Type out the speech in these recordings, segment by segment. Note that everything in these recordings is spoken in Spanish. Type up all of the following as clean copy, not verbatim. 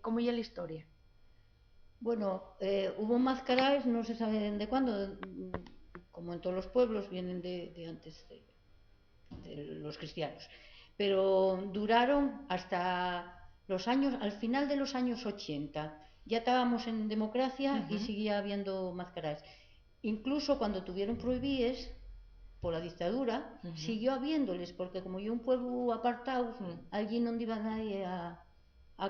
¿Cómo es la historia? Bueno, hubo máscaras, no se sabe desde cuándo, como en todos los pueblos, vienen de antes de los cristianos, pero duraron hasta los años, al final de los años 80. Ya estábamos en democracia y seguía habiendo máscaras. Incluso cuando tuvieron prohibíes por la dictadura, siguió habiéndoles, porque como yo un pueblo apartado, allí no iba nadie a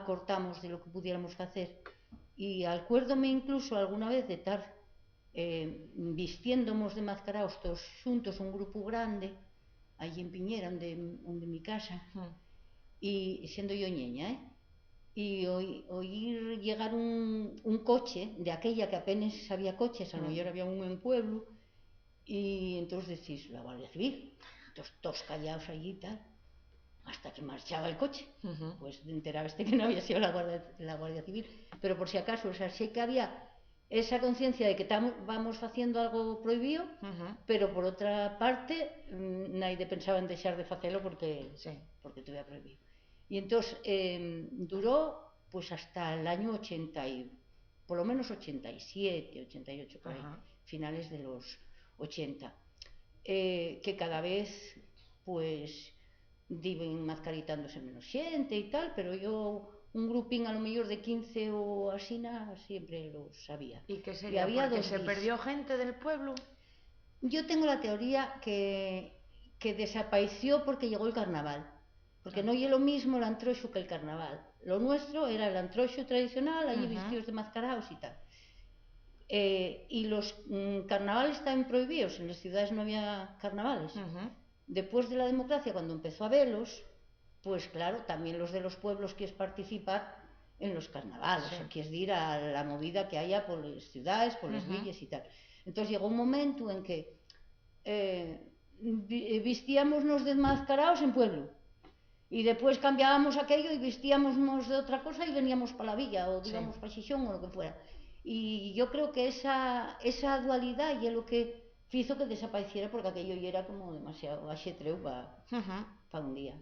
cortamos de lo que pudiéramos hacer. Y acuérdome incluso alguna vez de estar vistiéndonos de mascaraos todos juntos, un grupo grande, allí en Piñera, donde mi casa, y siendo yo ñeña, y oír llegar un coche de aquella que apenas había coches, a lo mejor había uno en pueblo, y entonces decís, la Guardia Civil, entonces todos callados allí y tal, hasta que marchaba el coche. Pues enterabas que no había sido la Guardia Civil, pero por si acaso, o sea, sé que había esa conciencia de que vamos haciendo algo prohibido, pero por otra parte, nadie pensaba en dejar de hacerlo porque estuviera prohibido. Y entonces duró pues hasta el año 80 y por lo menos 87, 88 por ahí, finales de los 80, que cada vez pues viven mascaritándose menos xente y tal, pero yo un grupín a lo mejor de 15 o así siempre lo sabía. ¿Y qué Y sería? había ¿Porque dos se bis. perdió gente del pueblo? Yo tengo la teoría que desapareció porque llegó el carnaval. Porque no es lo mismo el antroxo que el carnaval. Lo nuestro era el antroxo tradicional, allí vestidos de mascarados y tal. Y los carnavales estaban prohibidos, en las ciudades no había carnavales. Después de la democracia, cuando empezó a verlos, pues claro, también los de los pueblos quieres participar en los carnavales, o quieres ir a la movida que haya por las ciudades, por las villas y tal. Entonces llegó un momento en que vestíamos desmascarados en pueblo, y después cambiábamos aquello y vestíamos de otra cosa y veníamos para la villa o íbamos para Xixón o lo que fuera. Y yo creo que esa dualidad y es lo que hizo que desapareciera, porque aquello ya era como demasiado axetreu para un día.